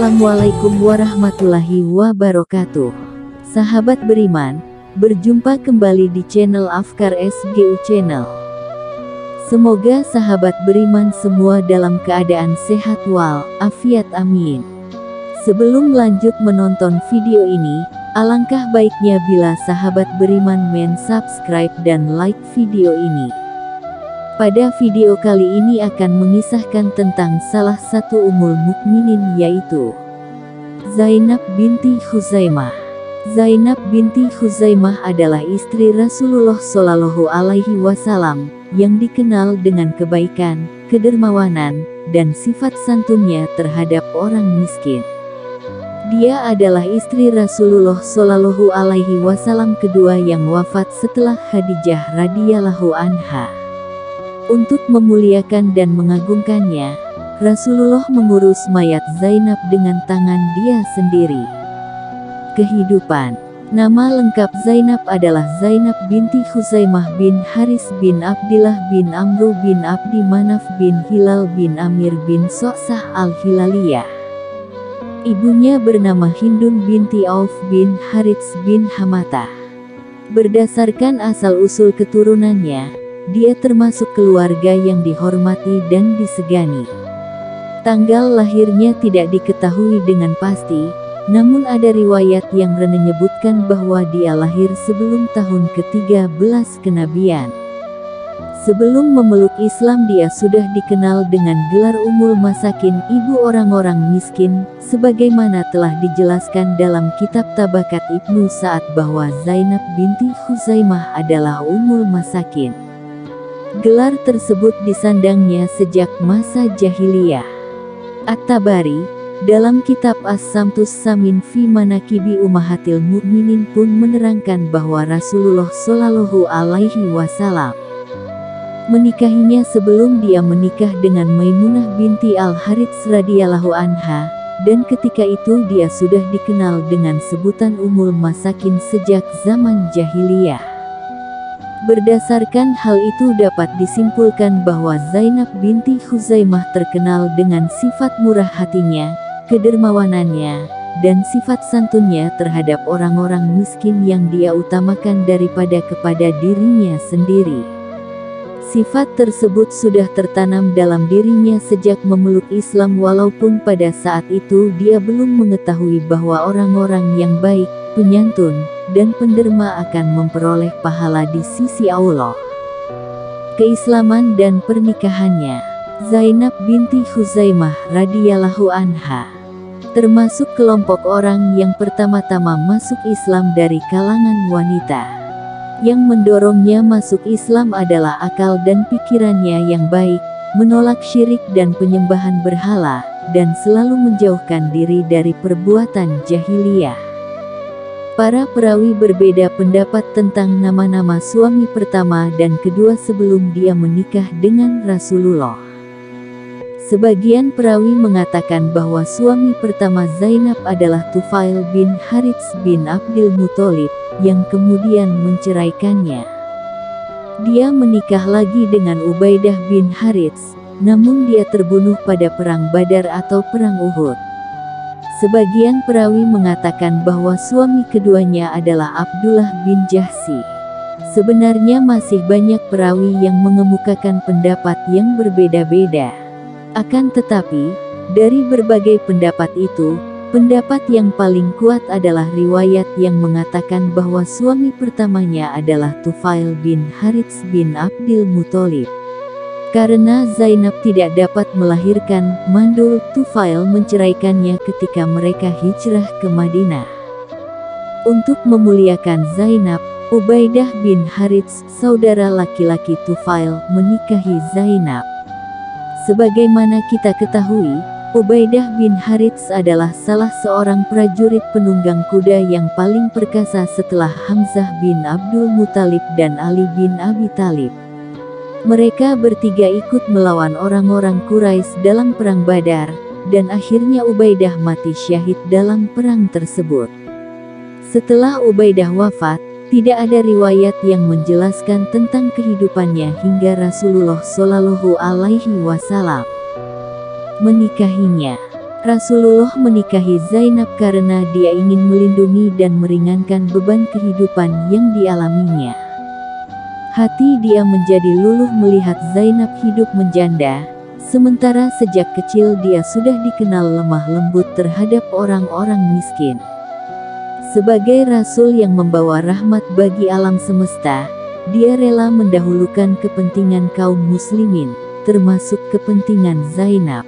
Assalamualaikum warahmatullahi wabarakatuh. Sahabat beriman, berjumpa kembali di channel Afkar SGU Channel. Semoga sahabat beriman semua dalam keadaan sehat walafiat, amin. Sebelum lanjut menonton video ini, alangkah baiknya bila sahabat beriman subscribe dan like video ini. Pada video kali ini akan mengisahkan tentang salah satu ummul mukminin, yaitu Zainab binti Khuzaimah. Zainab binti Khuzaimah adalah istri Rasulullah Shallallahu Alaihi Wasallam yang dikenal dengan kebaikan, kedermawanan, dan sifat santunnya terhadap orang miskin. Dia adalah istri Rasulullah Shallallahu Alaihi Wasallam kedua yang wafat setelah Khadijah radhiyallahu anha. Untuk memuliakan dan mengagungkannya, Rasulullah mengurus mayat Zainab dengan tangan dia sendiri. Kehidupan. Nama lengkap Zainab adalah Zainab binti Khuzaimah bin Haris bin Abdillah bin Amru bin Abdi Manaf bin Hilal bin Amir bin So'sah al-Hilaliyah. Ibunya bernama Hindun binti Auf bin Harits bin Hamatah. Berdasarkan asal-usul keturunannya, dia termasuk keluarga yang dihormati dan disegani. Tanggal lahirnya tidak diketahui dengan pasti, namun ada riwayat yang menyebutkan bahwa dia lahir sebelum tahun ke-13 kenabian. Sebelum memeluk Islam dia sudah dikenal dengan gelar Ummul Masakin, ibu orang-orang miskin, sebagaimana telah dijelaskan dalam kitab Tabakat Ibnu Sa'ad bahwa Zainab binti Khuzaimah adalah Ummul Masakin. Gelar tersebut disandangnya sejak masa jahiliyah. At-Tabari, dalam kitab As-Samtus Samin fi Manaqibi Ummahatil Mukminin pun menerangkan bahwa Rasulullah Shallallahu Alaihi Wasallam menikahinya sebelum dia menikah dengan Maimunah binti Al-Harits radhiyallahu anha, dan ketika itu dia sudah dikenal dengan sebutan Ummul Masakin sejak zaman jahiliyah. Berdasarkan hal itu dapat disimpulkan bahwa Zainab binti Khuzaimah terkenal dengan sifat murah hatinya, kedermawanannya, dan sifat santunnya terhadap orang-orang miskin yang dia utamakan daripada kepada dirinya sendiri. Sifat tersebut sudah tertanam dalam dirinya sejak memeluk Islam walaupun pada saat itu dia belum mengetahui bahwa orang-orang yang baik, penyantun, dan penderma akan memperoleh pahala di sisi Allah. Keislaman dan pernikahannya. Zainab binti Khuzaimah radhiyallahu anha termasuk kelompok orang yang pertama-tama masuk Islam dari kalangan wanita. Yang mendorongnya masuk Islam adalah akal dan pikirannya yang baik, menolak syirik dan penyembahan berhala, dan selalu menjauhkan diri dari perbuatan jahiliyah. Para perawi berbeda pendapat tentang nama-nama suami pertama dan kedua sebelum dia menikah dengan Rasulullah. Sebagian perawi mengatakan bahwa suami pertama Zainab adalah Tufail bin Harits bin Abdul Muthalib, yang kemudian menceraikannya. Dia menikah lagi dengan Ubaidah bin Harits, namun dia terbunuh pada perang Badar atau perang Uhud. Sebagian perawi mengatakan bahwa suami keduanya adalah Abdullah bin Jahsy. Sebenarnya masih banyak perawi yang mengemukakan pendapat yang berbeda-beda. Akan tetapi, dari berbagai pendapat itu, pendapat yang paling kuat adalah riwayat yang mengatakan bahwa suami pertamanya adalah Tufail bin Harits bin Abdul Muthalib. Karena Zainab tidak dapat melahirkan, mandul Tufail menceraikannya ketika mereka hijrah ke Madinah. Untuk memuliakan Zainab, Ubaidah bin Harits, saudara laki-laki Tufail, menikahi Zainab. Sebagaimana kita ketahui, Ubaidah bin Harits adalah salah seorang prajurit penunggang kuda yang paling perkasa setelah Hamzah bin Abdul Muthalib dan Ali bin Abi Thalib. Mereka bertiga ikut melawan orang-orang Quraisy dalam perang Badar, dan akhirnya Ubaidah mati syahid dalam perang tersebut. Setelah Ubaidah wafat, tidak ada riwayat yang menjelaskan tentang kehidupannya hingga Rasulullah Shallallahu Alaihi Wasallam menikahinya. Rasulullah menikahi Zainab karena dia ingin melindungi dan meringankan beban kehidupan yang dialaminya. Hati dia menjadi luluh melihat Zainab hidup menjanda, sementara sejak kecil dia sudah dikenal lemah lembut terhadap orang-orang miskin. Sebagai Rasul yang membawa rahmat bagi alam semesta, dia rela mendahulukan kepentingan kaum muslimin, termasuk kepentingan Zainab.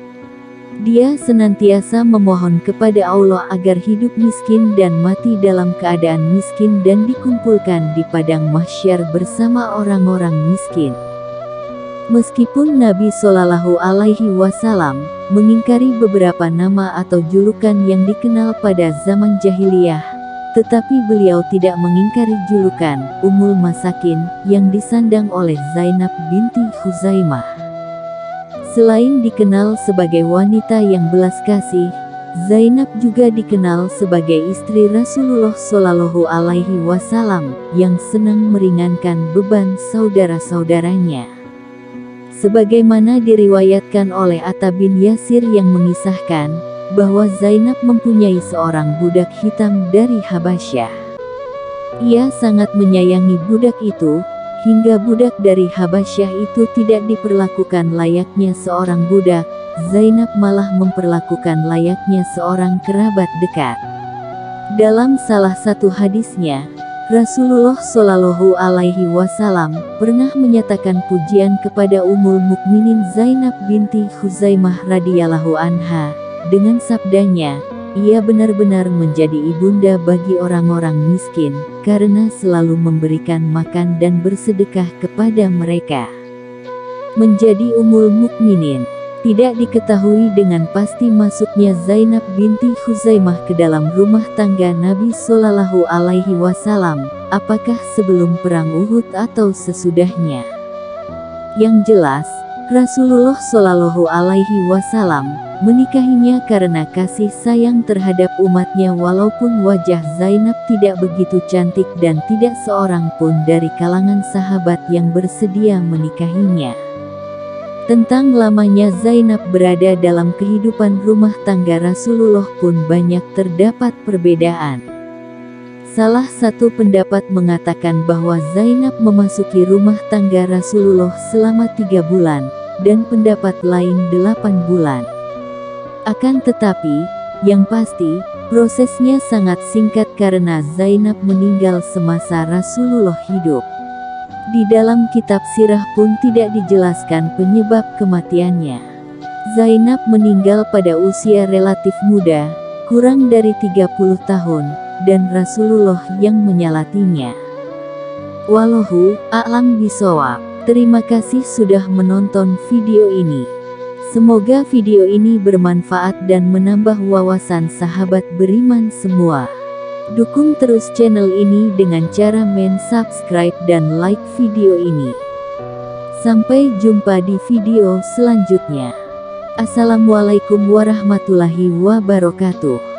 Dia senantiasa memohon kepada Allah agar hidup miskin dan mati dalam keadaan miskin dan dikumpulkan di padang mahsyar bersama orang-orang miskin. Meskipun Nabi Shallallahu Alaihi Wasallam mengingkari beberapa nama atau julukan yang dikenal pada zaman jahiliyah, tetapi beliau tidak mengingkari julukan Ummul Masakin yang disandang oleh Zainab binti Khuzaimah. Selain dikenal sebagai wanita yang belas kasih, Zainab juga dikenal sebagai istri Rasulullah Shallallahu Alaihi Wasallam yang senang meringankan beban saudara-saudaranya. Sebagaimana diriwayatkan oleh Atta bin Yasir yang mengisahkan bahwa Zainab mempunyai seorang budak hitam dari Habasyah. Ia sangat menyayangi budak itu, hingga budak dari Habasyah itu tidak diperlakukan layaknya seorang budak, Zainab malah memperlakukan layaknya seorang kerabat dekat. Dalam salah satu hadisnya, Rasulullah Shallallahu Alaihi Wasallam pernah menyatakan pujian kepada Ummul Mukminin Zainab binti Khuzaimah radhiyallahu anha, dengan sabdanya, "Ia benar-benar menjadi ibunda bagi orang-orang miskin, karena selalu memberikan makan dan bersedekah kepada mereka." Menjadi Ummul Mukminin. Tidak diketahui dengan pasti masuknya Zainab binti Khuzaimah ke dalam rumah tangga Nabi Shallallahu Alaihi Wasallam, apakah sebelum perang Uhud atau sesudahnya. Yang jelas, Rasulullah Shallallahu Alaihi Wasallam menikahinya karena kasih sayang terhadap umatnya, walaupun wajah Zainab tidak begitu cantik dan tidak seorang pun dari kalangan sahabat yang bersedia menikahinya. Tentang lamanya Zainab berada dalam kehidupan rumah tangga Rasulullah pun banyak terdapat perbedaan. Salah satu pendapat mengatakan bahwa Zainab memasuki rumah tangga Rasulullah selama 3 bulan, dan pendapat lain 8 bulan. Akan tetapi, yang pasti, prosesnya sangat singkat karena Zainab meninggal semasa Rasulullah hidup. Di dalam kitab sirah pun tidak dijelaskan penyebab kematiannya. Zainab meninggal pada usia relatif muda, kurang dari 30 tahun, dan Rasulullah yang menyalatinya. Wallahu a'lam bishawab. Terima kasih sudah menonton video ini. Semoga video ini bermanfaat dan menambah wawasan sahabat beriman semua. Dukung terus channel ini dengan cara subscribe dan like video ini. Sampai jumpa di video selanjutnya. Assalamualaikum warahmatullahi wabarakatuh.